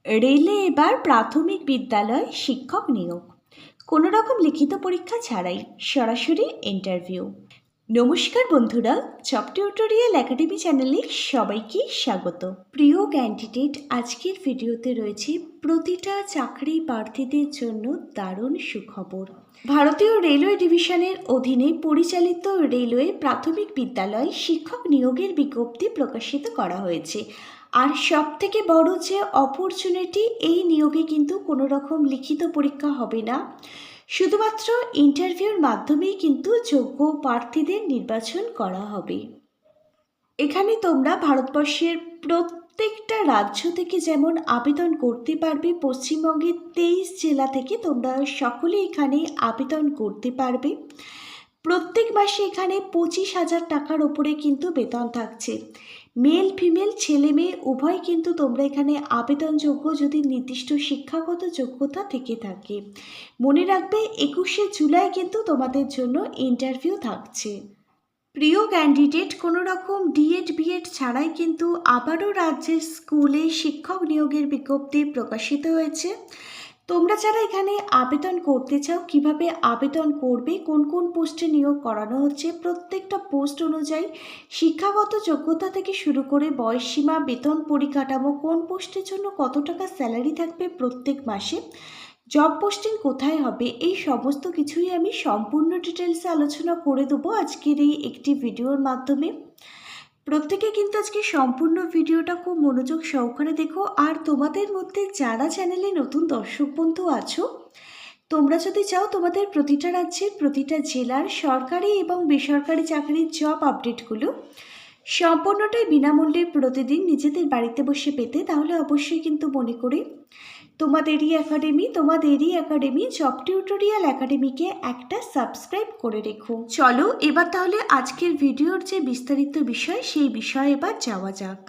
রেলে এবার প্রাথমিক বিদ্যালয় শিক্ষক নিয়োগ, কোনো রকম লিখিত পরীক্ষা ছাড়াই সরাসরি ইন্টারভিউ। নমস্কার বন্ধুরা, জব টিউটোরিয়াল একাডেমি চ্যানেলে সবাইকে স্বাগত। প্রিয় ক্যান্ডিডেট, আজকের ভিডিওতে রয়েছে প্রতিটা চাকরি প্রার্থীদের জন্য দারুণ সুখবর। ভারতীয় রেলওয়ে ডিভিশনের অধীনে পরিচালিত রেলওয়ে প্রাথমিক বিদ্যালয় শিক্ষক নিয়োগের বিজ্ঞপ্তি প্রকাশিত করা হয়েছে। আর সব থেকে বড় যে অপরচুনিটি, এই নিয়োগে কিন্তু কোনো রকম লিখিত পরীক্ষা হবে না, শুধুমাত্র ইন্টারভিউর মাধ্যমেই কিন্তু যোগ্য প্রার্থীদের নির্বাচন করা হবে। এখানে তোমরা ভারতবর্ষের প্রত্যেকটা রাজ্য থেকে যেমন আবেদন করতে পারবে, পশ্চিমবঙ্গের 23 জেলা থেকে তোমরা সকলে এখানে আবেদন করতে পারবে। প্রত্যেক মাসে এখানে 25,000 টাকার ওপরে কিন্তু বেতন থাকছে। মেল ফিমেল ছেলে মেয়ে উভয় কিন্তু তোমরা এখানে আবেদনযোগ্য, যদি নির্দিষ্ট শিক্ষাগত যোগ্যতা থেকে থাকে। মনে রাখবে 21শে জুলাই কিন্তু তোমাদের জন্য ইন্টারভিউ থাকছে। প্রিয় ক্যান্ডিডেট, কোনো রকম ডিএড বিএড ছাড়াই কিন্তু আবারও রাজ্যের স্কুলে শিক্ষক নিয়োগের বিজ্ঞপ্তি প্রকাশিত হয়েছে। তোমরা যারা এখানে আবেদন করতে চাও, কিভাবে আবেদন করবে, কোন কোন পোস্টে নিয়োগ করানো হচ্ছে, প্রত্যেকটা পোস্ট অনুযায়ী শিক্ষাগত যোগ্যতা থেকে শুরু করে বয়সসীমা, বেতন পরিকাঠামো, কোন পোস্টের জন্য কত টাকা স্যালারি থাকবে প্রত্যেক মাসে, জব পোস্টিং কোথায় হবে, এই সমস্ত কিছুই আমি সম্পূর্ণ ডিটেলসে আলোচনা করে দেবো আজকের এই একটি ভিডিওর মাধ্যমে। প্রত্যেকে কিন্তু আজকে সম্পূর্ণ ভিডিওটা খুব মনোযোগ সহকারে দেখো। আর তোমাদের মধ্যে যারা চ্যানেলে নতুন দর্শক বন্ধু আছো, তোমরা যদি চাও তোমাদের প্রতিটা রাজ্যের প্রতিটা জেলার সরকারি এবং বেসরকারি চাকরির জব আপডেটগুলো সম্পূর্ণটাই বিনামূল্যে প্রতিদিন নিজেদের বাড়িতে বসে পেতে, তাহলে অবশ্যই কিন্তু মনে করে তোমাদেরই একাডেমি জব টিউটোরিয়াল একাডেমিকে একটা সাবস্ক্রাইব করে রেখো। চলো এবার তাহলে আজকের ভিডিওর যে বিস্তারিত বিষয়, সেই বিষয়ে এবার যাওয়া যাক।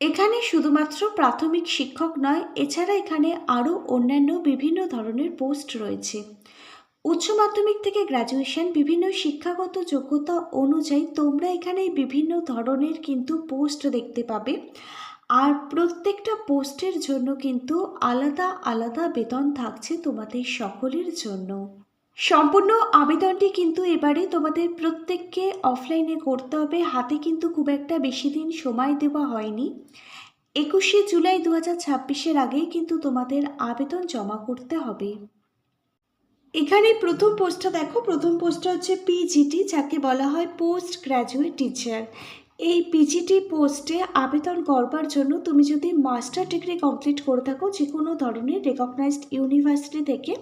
এখানে শুধুমাত্র প্রাথমিক শিক্ষক নয়, এছাড়া এখানে আরও অন্যান্য বিভিন্ন ধরনের পোস্ট রয়েছে। উচ্চ মাধ্যমিক থেকে গ্র্যাজুয়েশন, বিভিন্ন শিক্ষাগত যোগ্যতা অনুযায়ী তোমরা এখানে বিভিন্ন ধরনের কিন্তু পোস্ট দেখতে পাবে। আর প্রত্যেকটা পোস্টের জন্য কিন্তু আলাদা আলাদা বেতন থাকছে তোমাদের সকলের জন্য। সম্পূর্ণ আবেদনটি কিন্তু এবারে তোমাদের প্রত্যেককে অফলাইনে করতে হবে, হাতে কিন্তু খুব একটা বেশি দিন সময় দেওয়া হয়নি। 21শে জুলাই 2026-এর আগেই কিন্তু তোমাদের আবেদন জমা করতে হবে। এখানে প্রথম পোস্টটা দেখো, প্রথম পোস্টটা হচ্ছে পিজিটি, যাকে বলা হয় পোস্ট গ্র্যাজুয়েট টিচার। এই পিজিটি পোস্টে আবেদন করবার জন্য তুমি যদি মাস্টার ডিগ্রি কমপ্লিট করে থাকো যে কোনো ধরনের রেকগনাইজড ইউনিভার্সিটি থেকে,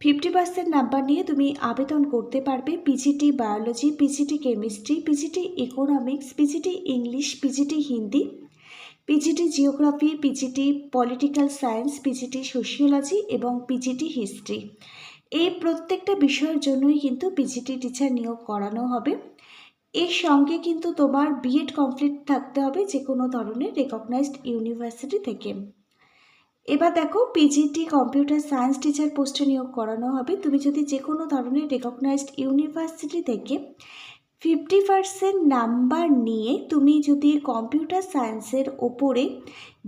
50% নাম্বার নিয়ে তুমি আবেদন করতে পারবে। PGT biology, PGT chemistry, PGT economics, PGT English, PGT Hindi, PGT geography, PGT political science, PGT sociology এবং পিজিটি হিস্ট্রি, এই প্রত্যেকটা বিষয়ের জন্যই কিন্তু পিজিটি টিচার নিয়োগ করানো হবে। এর সঙ্গে কিন্তু তোমার বিএড কমপ্লিট থাকতে হবে যে কোনো ধরনের রেকগনাইজড ইউনিভার্সিটি থেকে। এবার দেখো, পিজিটি কম্পিউটার সায়েন্স টিচার পোস্টে নিয়োগ করানো হবে। তুমি যদি যে কোনো ধরনের রেকগনাইজড ইউনিভার্সিটি থেকে 50% নাম্বার নিয়ে তুমি যদি কম্পিউটার সায়েন্সের ওপরে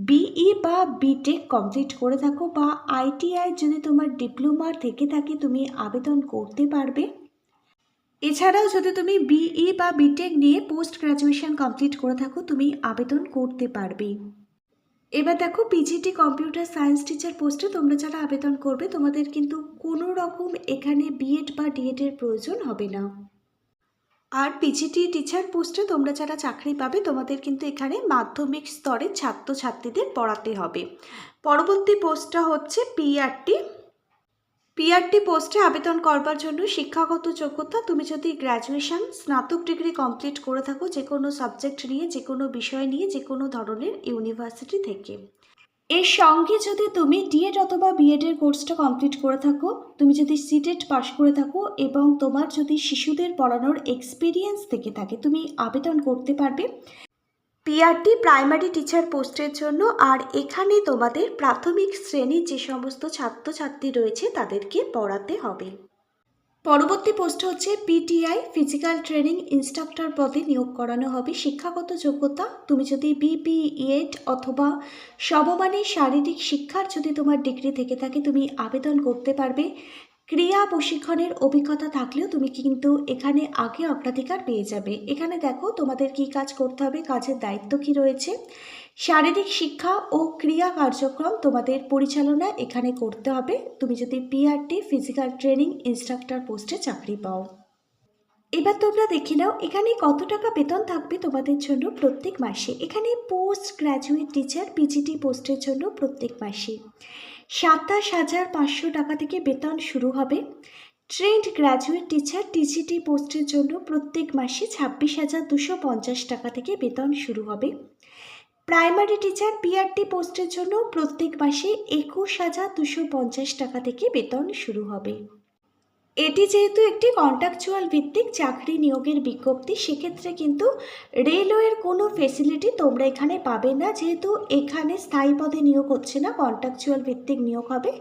বিই বা বিটেক কমপ্লিট করে থাকো, বা আইটিআই যদি তোমার ডিপ্লোমা থেকে থাকে, তুমি আবেদন করতে পারবে। এছাড়াও যদি তুমি বিই বা বিটেক নিয়ে পোস্ট গ্র্যাজুয়েশন কমপ্লিট করে থাকো, তুমি আবেদন করতে পারবে। এবার দেখো, পিজিটি কম্পিউটার সায়েন্স টিচার পোস্টে তোমরা যারা আবেদন করবে, তোমাদের কিন্তু কোনো রকম এখানে বিএড বা ডিএডের প্রয়োজন হবে না। আর পিজিটি টিচার পোস্টে তোমরা যারা চাকরি পাবে, তোমাদের কিন্তু এখানে মাধ্যমিক স্তরের ছাত্রছাত্রীদের পড়াতে হবে। পরবর্তী পোস্টটা হচ্ছে পিআরটি পোস্টে আবেদন করবার জন্য শিক্ষাগত যোগ্যতা, তুমি যদি গ্র্যাজুয়েশন স্নাতক ডিগ্রি কমপ্লিট করে থাকো যে কোনো সাবজেক্ট নিয়ে, যে কোনো বিষয় নিয়ে, যে কোনো ধরনের ইউনিভার্সিটি থেকে। এর সঙ্গে যদি তুমি ডিএড অথবা বিএডের কোর্সটা কমপ্লিট করে থাকো, তুমি যদি সিটেট পাস করে থাকো এবং তোমার যদি শিশুদের পড়ানোর এক্সপিরিয়েন্স থেকে থাকে, তুমি আবেদন করতে পারবে পিআরটি প্রাইমারি টিচার পোস্টের জন্য। আর এখানে তোমাদের প্রাথমিক শ্রেণীর যে সমস্ত ছাত্রছাত্রী রয়েছে তাদেরকে পড়াতে হবে। পরবর্তী পোস্ট হচ্ছে পিটিআই ফিজিক্যাল ট্রেনিং ইনস্ট্রাক্টর পদে নিয়োগ করানো হবে। শিক্ষাগত যোগ্যতা, তুমি যদি বিপিএড অথবা সমমানের শারীরিক শিক্ষার যদি তোমার ডিগ্রি থেকে থাকে তুমি আবেদন করতে পারবে। ক্রিয়া প্রশিক্ষণের অভিজ্ঞতা থাকলেও তুমি কিন্তু এখানে আগে অগ্রাধিকার পেয়ে যাবে। এখানে দেখো তোমাদের কি কাজ করতে হবে, কাজের দায়িত্ব কি রয়েছে। শারীরিক শিক্ষা ও ক্রিয়া কার্যক্রম তোমাদের পরিচালনা এখানে করতে হবে তুমি যদি পিআরটি ফিজিক্যাল ট্রেনিং ইনস্ট্রাক্টর পোস্টে চাকরি পাও। এবার তোমরা দেখে নাও এখানে কত টাকা বেতন থাকবে তোমাদের জন্য প্রত্যেক মাসে। এখানে পোস্ট গ্র্যাজুয়েট টিচার পিজিটি পোস্টের জন্য প্রত্যেক মাসে 27,500 টাকা থেকে বেতন শুরু হবে। ট্রেন্ড গ্র্যাজুয়েট টিচার টিজিটি পোস্টের জন্য প্রত্যেক মাসে 26,250 টাকা থেকে বেতন শুরু হবে। প্রাইমারি টিচার পিআরটি পোস্টের জন্য প্রত্যেক মাসে 21,250 টাকা থেকে বেতন শুরু হবে। এটি যেহেতু একটি কন্ট্রাকচুয়াল ভিত্তিক চাকরি নিয়োগের বিজ্ঞপ্তি, সেক্ষেত্রে কিন্তু রেলওয়ের কোনো ফেসিলিটি তোমরা এখানে পাবে না। যেহেতু এখানে স্থায়ী পদে নিয়োগ হচ্ছে না, কন্ট্রাকচুয়াল ভিত্তিক নিয়োগ হবে,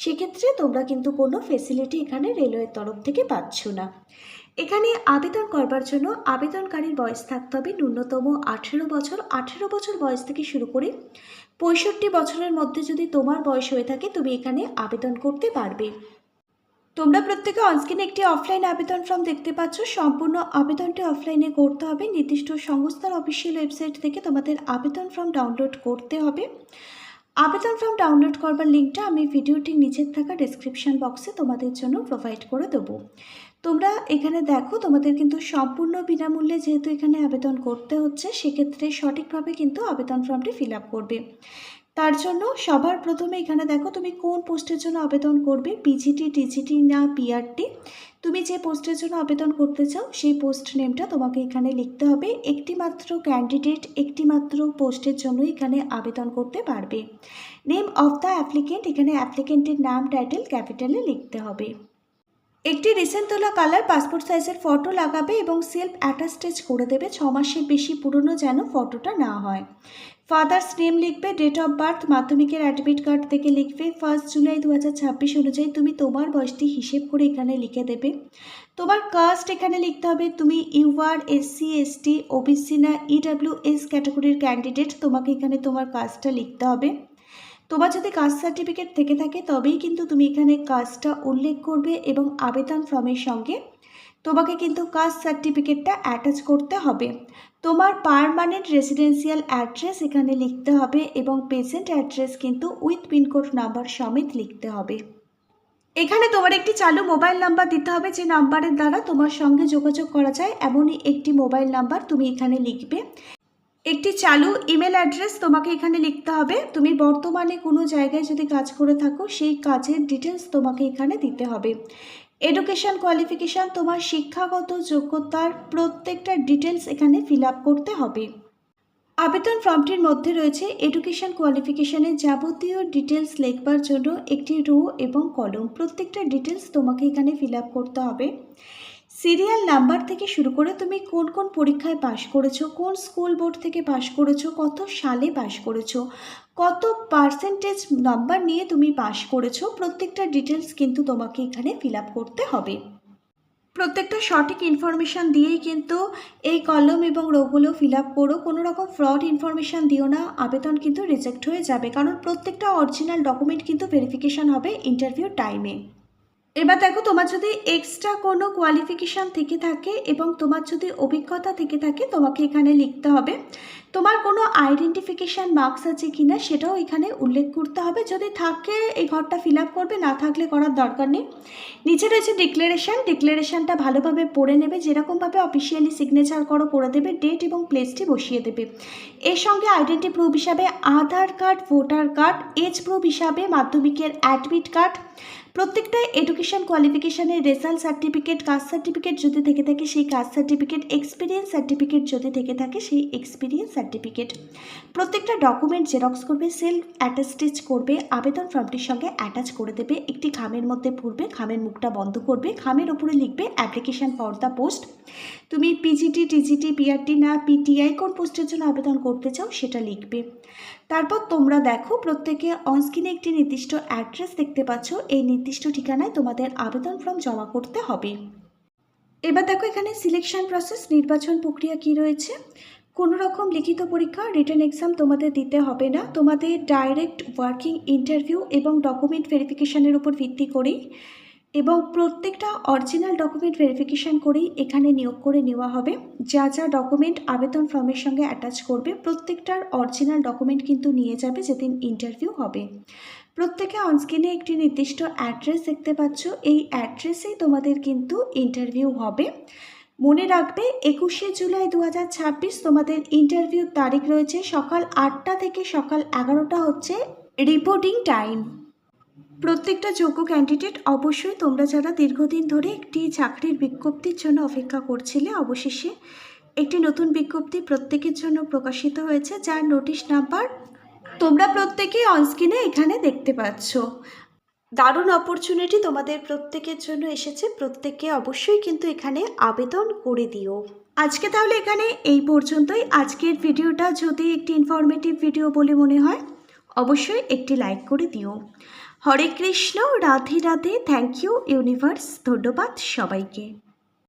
সেক্ষেত্রে তোমরা কিন্তু কোনো ফেসিলিটি এখানে রেলওয়ের তরফ থেকে পাচ্ছ না। এখানে আবেদন করবার জন্য আবেদনকারীর বয়স থাকতে হবে ন্যূনতম 18 বছর। 18 বছর বয়স থেকে শুরু করে 65 বছরের মধ্যে যদি তোমার বয়স হয়ে থাকে তুমি এখানে আবেদন করতে পারবে। তোমরা প্রত্যেকে অনস্ক্রিনে একটি অফলাইন আবেদন ফর্ম দেখতে পাচ্ছ। সম্পূর্ণ আবেদনটি অফলাইনে করতে হবে। নির্দিষ্ট সংস্থার অফিসিয়াল ওয়েবসাইট থেকে তোমাদের আবেদন ফর্ম ডাউনলোড করতে হবে। আবেদন ফর্ম ডাউনলোড করবার লিঙ্কটা আমি ভিডিওটির নিচের থাকা ডেসক্রিপশন বক্সে তোমাদের জন্য প্রোভাইড করে দেবো। তোমরা এখানে দেখো তোমাদের কিন্তু সম্পূর্ণ বিনামূল্যে যেহেতু এখানে আবেদন করতে হচ্ছে, সেক্ষেত্রে সঠিকভাবে কিন্তু আবেদন ফর্মটি ফিল আপ করবে। তার জন্য সবার প্রথমে এখানে দেখো তুমি কোন পোস্টের জন্য আবেদন করবে, পিজিটি টিজিটি না পিআরটি। তুমি যে পোস্টের জন্য আবেদন করতে চাও সেই পোস্ট নেমটা তোমাকে এখানে লিখতে হবে। একটি মাত্র ক্যান্ডিডেট একটি মাত্র পোস্টের জন্য এখানে আবেদন করতে পারবে। নেম অফ দ্য অ্যাপ্লিকেন্ট, এখানে অ্যাপ্লিকেন্টের নাম টাইটেল ক্যাপিটালে লিখতে হবে। একটি রিসেন্ট তোলা কালার পাসপোর্ট সাইজের ফটো লাগাবে এবং সেলফ অ্যাটাস্টেজ করে দেবে। 6 মাসের বেশি পুরনো যেন ফটোটা না হয়। ফাদার্স নেম লিখবে। ডেট অফ বার্থ মাধ্যমিকের অ্যাডমিট কার্ড থেকে লিখবে। 1 জুলাই 2026 অনুযায়ী তুমি তোমার বয়সটি হিসেব করে এখানে লিখে দেবে। তোমার কাস্ট এখানে লিখতে হবে। তুমি ইউআর এসসি এসটি ওবিসি না ইডাব্লিউএস ক্যাটাগরির ক্যান্ডিডেট, তোমাকে এখানে তোমার কাস্টটা লিখতে হবে। তোমার যদি কাস্ট সার্টিফিকেট থেকে থাকে তবেই কিন্তু তুমি এখানে কাস্টটা উল্লেখ করবে এবং আবেদন ফর্মের সঙ্গে তোমাকে কিন্তু কাস্ট সার্টিফিকেটটা অ্যাটাচ করতে হবে। তোমার পার্মানেন্ট রেসিডেন্সিয়াল অ্যাড্রেস এখানে লিখতে হবে এবং প্রেজেন্ট অ্যাড্রেস কিন্তু উইথ পিনকোড নাম্বার সমেত লিখতে হবে। এখানে তোমার একটি চালু মোবাইল নাম্বার দিতে হবে, যে নাম্বারের দ্বারা তোমার সঙ্গে যোগাযোগ করা যায় এমনই একটি মোবাইল নাম্বার তুমি এখানে লিখবে। একটি চালু ইমেল অ্যাড্রেস তোমাকে এখানে লিখতে হবে। তুমি বর্তমানে কোনো জায়গায় যদি কাজ করে থাকো সেই কাজের ডিটেলস তোমাকে এখানে দিতে হবে। এডুকেশন কোয়ালিফিকেশান, তোমার শিক্ষাগত যোগ্যতার প্রত্যেকটা ডিটেলস এখানে ফিল আপ করতে হবে। আবেদন ফর্মটির মধ্যে রয়েছে এডুকেশন কোয়ালিফিকেশানের যাবতীয় ডিটেলস লিখবার জন্য একটি রো এবং কলম, প্রত্যেকটা ডিটেলস তোমাকে এখানে ফিল আপ করতে হবে। সিরিয়াল নাম্বার থেকে শুরু করে তুমি কোন কোন পরীক্ষায় পাশ করেছো, কোন স্কুল বোর্ড থেকে পাশ করেছো, কত সালে পাশ করেছো, কত পার্সেন্টেজ নাম্বার নিয়ে তুমি পাশ করেছো, প্রত্যেকটা ডিটেলস কিন্তু তোমাকে এখানে ফিল আপ করতে হবে। প্রত্যেকটা সঠিক ইনফরমেশান দিয়েই কিন্তু এই কলম এবং রোগুলো ফিল আপ করো। কোনো রকম ফ্রড ইনফরমেশান দিও না, আবেদন কিন্তু রিজেক্ট হয়ে যাবে, কারণ প্রত্যেকটা অরিজিনাল ডকুমেন্ট কিন্তু ভেরিফিকেশান হবে ইন্টারভিউ টাইমে। এবার দেখো তোমার যদি এক্সট্রা কোনো কোয়ালিফিকেশান থেকে থাকে এবং তোমার যদি অভিজ্ঞতা থেকে থাকে তোমাকে এখানে লিখতে হবে। তোমার কোনো আইডেন্টিফিকেশান মার্কস আছে কি না সেটাও এখানে উল্লেখ করতে হবে। যদি থাকে এই ঘরটা ফিল আপ করবে, না থাকলে করার দরকার নেই। নিচে রয়েছে ডিক্লারেশানটা ভালোভাবে পড়ে নেবে, যেরকমভাবে অফিসিয়ালি সিগনেচার করে দেবে, ডেট এবং প্লেসটি বসিয়ে দেবে। এর সঙ্গে আইডেন্টি প্রুফ হিসাবে Aadhaar card, voter card, age proof হিসাবে মাধ্যমিকের অ্যাডমিট কার্ড, প্রত্যেকটা এডুকেশন কোয়ালিফিকেশানের রেজাল্ট সার্টিফিকেট, কাস্ট সার্টিফিকেট যদি থেকে থাকে সেই কাস্ট সার্টিফিকেট, এক্সপিরিয়েন্স সার্টিফিকেট যদি থেকে থাকে সেই এক্সপিরিয়েন্স সার্টিফিকেট, প্রত্যেকটা ডকুমেন্ট জেরক্স করবে, সেলফ অ্যাটাস্টেজ করবে, আবেদন ফর্মটির সঙ্গে অ্যাটাচ করে দেবে। একটি খামের মধ্যে ভরবে, খামের মুখটা বন্ধ করবে, খামের ওপরে লিখবে অ্যাপ্লিকেশান ফর দ্য পোস্ট। তুমি পিজিটি টিজিটি পিআরটি না পিটিআই কোন পোস্টের জন্য আবেদন করতে চাও সেটা লিখবে। তারপর তোমরা দেখো প্রত্যেকে অনস্ক্রিনে একটি নির্দিষ্ট অ্যাড্রেস দেখতে পাচ্ছ, এই নির্দিষ্ট ঠিকানায় তোমাদের আবেদন ফর্ম জমা করতে হবে। এবার দেখো এখানে সিলেকশন প্রসেস, নির্বাচন প্রক্রিয়া কি রয়েছে। কোনো রকম লিখিত পরীক্ষা, রিটেন এক্সাম তোমাদের দিতে হবে না। তোমাদের ডাইরেক্ট ওয়ার্কিং ইন্টারভিউ এবং ডকুমেন্ট ভেরিফিকেশানের উপর ভিত্তি করেই এবং প্রত্যেকটা অরিজিনাল ডকুমেন্ট ভেরিফিকেশান করেই এখানে নিয়োগ করে নেওয়া হবে। যা যা ডকুমেন্ট আবেদন ফর্মের সঙ্গে অ্যাটাচ করবে প্রত্যেকটার অরিজিনাল ডকুমেন্ট কিন্তু নিয়ে যাবে যেদিন ইন্টারভিউ হবে। প্রত্যেকে অনস্ক্রিনে একটি নির্দিষ্ট অ্যাড্রেস দেখতে পাচ্ছ, এই অ্যাড্রেসেই তোমাদের কিন্তু ইন্টারভিউ হবে। মনে রাখবে 21শে জুলাই 2026 তোমাদের ইন্টারভিউর তারিখ রয়েছে। সকাল 8টা থেকে সকাল 11টা হচ্ছে রিপোর্টিং টাইম। প্রত্যেকটা যোগ্য ক্যান্ডিডেট অবশ্যই তোমরা যারা দীর্ঘদিন ধরে একটি চাকরির বিজ্ঞপ্তির জন্য অপেক্ষা করছিলে, অবশেষে একটি নতুন বিজ্ঞপ্তি প্রত্যেকের জন্য প্রকাশিত হয়েছে, যার নোটিশ নাম্বার তোমরা প্রত্যেকেই অনস্ক্রিনে এখানে দেখতে পাচ্ছ। দারুণ অপরচুনিটি তোমাদের প্রত্যেকের জন্য এসেছে, প্রত্যেকে অবশ্যই কিন্তু এখানে আবেদন করে দিও। আজকে তাহলে এখানে এই পর্যন্তই। আজকের ভিডিওটা যদি একটি ইনফরমেটিভ ভিডিও বলে মনে হয় অবশ্যই একটি লাইক করে দিও। Hare Krishna, Radhe Radhe, thank you universe, ধন্যবাদ সবাইকে।